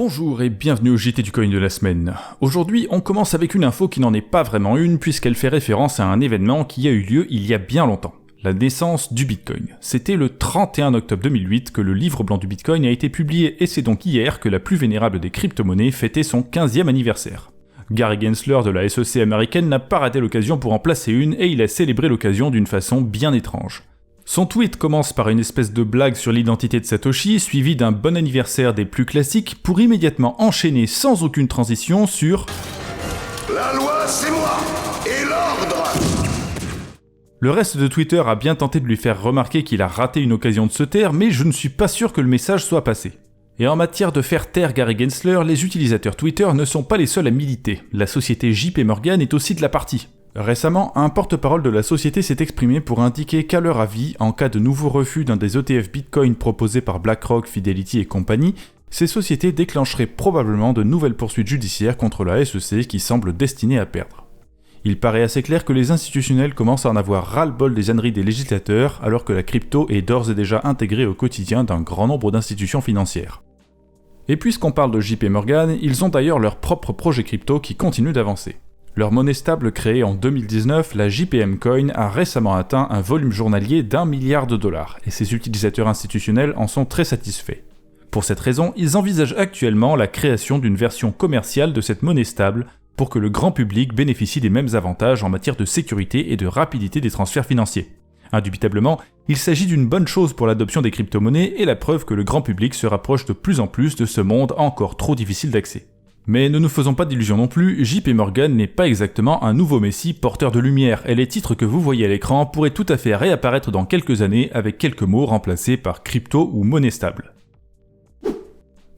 Bonjour et bienvenue au JT du Coin de la semaine. Aujourd'hui, on commence avec une info qui n'en est pas vraiment une puisqu'elle fait référence à un événement qui a eu lieu il y a bien longtemps. La naissance du Bitcoin. C'était le 31 octobre 2008 que le livre blanc du Bitcoin a été publié et c'est donc hier que la plus vénérable des crypto-monnaies fêtait son 15e anniversaire. Gary Gensler de la SEC américaine n'a pas raté l'occasion pour en placer une et il a célébré l'occasion d'une façon bien étrange. Son tweet commence par une espèce de blague sur l'identité de Satoshi, suivi d'un bon anniversaire des plus classiques, pour immédiatement enchaîner sans aucune transition sur « La loi, c'est moi, et l'ordre !» Le reste de Twitter a bien tenté de lui faire remarquer qu'il a raté une occasion de se taire, mais je ne suis pas sûr que le message soit passé. Et en matière de faire taire Gary Gensler, les utilisateurs Twitter ne sont pas les seuls à militer. La société JP Morgan est aussi de la partie. Récemment, un porte-parole de la société s'est exprimé pour indiquer qu'à leur avis, en cas de nouveau refus d'un des ETF Bitcoin proposés par BlackRock, Fidelity et compagnie, ces sociétés déclencheraient probablement de nouvelles poursuites judiciaires contre la SEC qui semble destinée à perdre. Il paraît assez clair que les institutionnels commencent à en avoir ras-le-bol des âneries des législateurs, alors que la crypto est d'ores et déjà intégrée au quotidien d'un grand nombre d'institutions financières. Et puisqu'on parle de JP Morgan, ils ont d'ailleurs leur propre projet crypto qui continue d'avancer. Leur monnaie stable créée en 2019, la JPM Coin, a récemment atteint un volume journalier d'$1 milliard, et ses utilisateurs institutionnels en sont très satisfaits. Pour cette raison, ils envisagent actuellement la création d'une version commerciale de cette monnaie stable pour que le grand public bénéficie des mêmes avantages en matière de sécurité et de rapidité des transferts financiers. Indubitablement, il s'agit d'une bonne chose pour l'adoption des crypto-monnaies et la preuve que le grand public se rapproche de plus en plus de ce monde encore trop difficile d'accès. Mais ne nous faisons pas d'illusions non plus, JP Morgan n'est pas exactement un nouveau messie porteur de lumière, et les titres que vous voyez à l'écran pourraient tout à fait réapparaître dans quelques années avec quelques mots remplacés par crypto ou monnaie stable.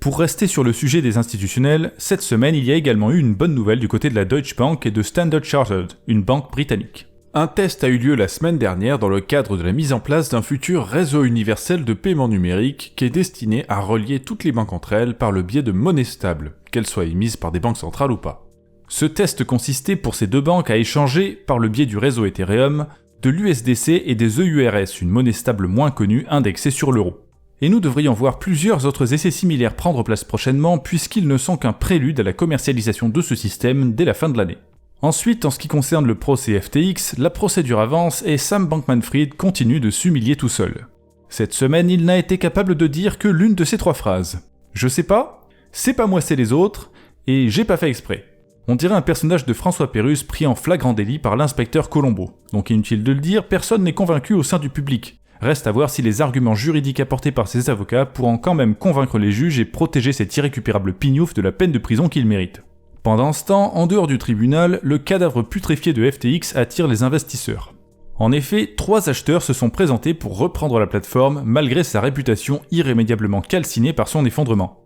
Pour rester sur le sujet des institutionnels, cette semaine il y a également eu une bonne nouvelle du côté de la Deutsche Bank et de Standard Chartered, une banque britannique. Un test a eu lieu la semaine dernière dans le cadre de la mise en place d'un futur réseau universel de paiement numérique qui est destiné à relier toutes les banques entre elles par le biais de monnaies stables, qu'elles soient émises par des banques centrales ou pas. Ce test consistait pour ces deux banques à échanger, par le biais du réseau Ethereum, de l'USDC et des EURS, une monnaie stable moins connue indexée sur l'euro. Et nous devrions voir plusieurs autres essais similaires prendre place prochainement puisqu'ils ne sont qu'un prélude à la commercialisation de ce système dès la fin de l'année. Ensuite, en ce qui concerne le procès FTX, la procédure avance et Sam Bankman-Fried continue de s'humilier tout seul. Cette semaine, il n'a été capable de dire que l'une de ces trois phrases. « Je sais pas, c'est pas moi c'est les autres, et j'ai pas fait exprès ». On dirait un personnage de François Pérusse pris en flagrant délit par l'inspecteur Colombo. Donc inutile de le dire, personne n'est convaincu au sein du public. Reste à voir si les arguments juridiques apportés par ses avocats pourront quand même convaincre les juges et protéger cet irrécupérable pignouf de la peine de prison qu'il mérite. Pendant ce temps, en dehors du tribunal, le cadavre putréfié de FTX attire les investisseurs. En effet, 3 acheteurs se sont présentés pour reprendre la plateforme malgré sa réputation irrémédiablement calcinée par son effondrement.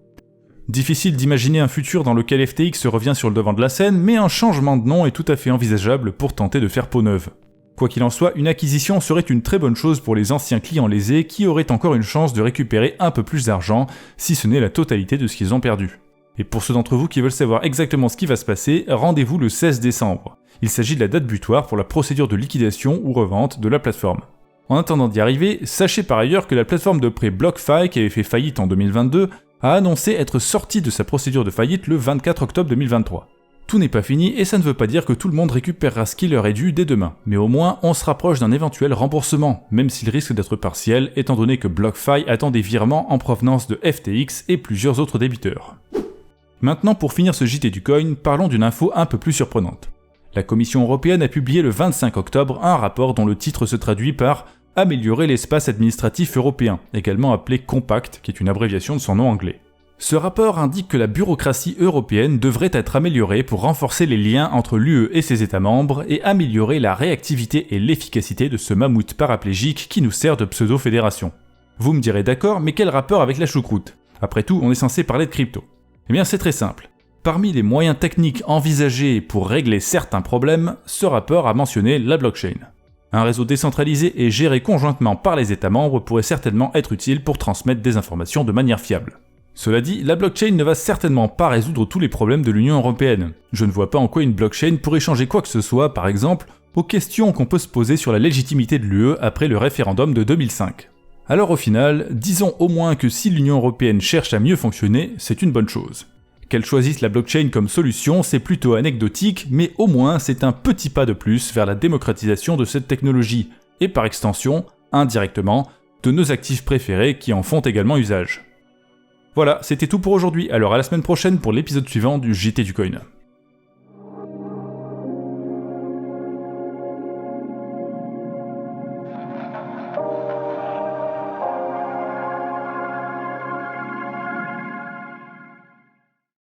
Difficile d'imaginer un futur dans lequel FTX revient sur le devant de la scène, mais un changement de nom est tout à fait envisageable pour tenter de faire peau neuve. Quoi qu'il en soit, une acquisition serait une très bonne chose pour les anciens clients lésés qui auraient encore une chance de récupérer un peu plus d'argent, si ce n'est la totalité de ce qu'ils ont perdu. Et pour ceux d'entre vous qui veulent savoir exactement ce qui va se passer, rendez-vous le 16 décembre. Il s'agit de la date butoir pour la procédure de liquidation ou revente de la plateforme. En attendant d'y arriver, sachez par ailleurs que la plateforme de prêt BlockFi, qui avait fait faillite en 2022, a annoncé être sortie de sa procédure de faillite le 24 octobre 2023. Tout n'est pas fini et ça ne veut pas dire que tout le monde récupérera ce qui leur est dû dès demain, mais au moins on se rapproche d'un éventuel remboursement, même s'il risque d'être partiel étant donné que BlockFi attend des virements en provenance de FTX et plusieurs autres débiteurs. Maintenant, pour finir ce JT du Coin, parlons d'une info un peu plus surprenante. La Commission européenne a publié le 25 octobre un rapport dont le titre se traduit par « Améliorer l'espace administratif européen », également appelé Compact, qui est une abréviation de son nom anglais. Ce rapport indique que la bureaucratie européenne devrait être améliorée pour renforcer les liens entre l'UE et ses États membres et améliorer la réactivité et l'efficacité de ce mammouth paraplégique qui nous sert de pseudo-fédération. Vous me direz d'accord, mais quel rapport avec la choucroute ? Après tout, on est censé parler de crypto. Eh bien c'est très simple. Parmi les moyens techniques envisagés pour régler certains problèmes, ce rapport a mentionné la blockchain. Un réseau décentralisé et géré conjointement par les États membres pourrait certainement être utile pour transmettre des informations de manière fiable. Cela dit, la blockchain ne va certainement pas résoudre tous les problèmes de l'Union européenne. Je ne vois pas en quoi une blockchain pourrait changer quoi que ce soit, par exemple, aux questions qu'on peut se poser sur la légitimité de l'UE après le référendum de 2005. Alors au final, disons au moins que si l'Union Européenne cherche à mieux fonctionner, c'est une bonne chose. Qu'elle choisisse la blockchain comme solution, c'est plutôt anecdotique, mais au moins c'est un petit pas de plus vers la démocratisation de cette technologie, et par extension, indirectement, de nos actifs préférés qui en font également usage. Voilà, c'était tout pour aujourd'hui, alors à la semaine prochaine pour l'épisode suivant du JT du Coin.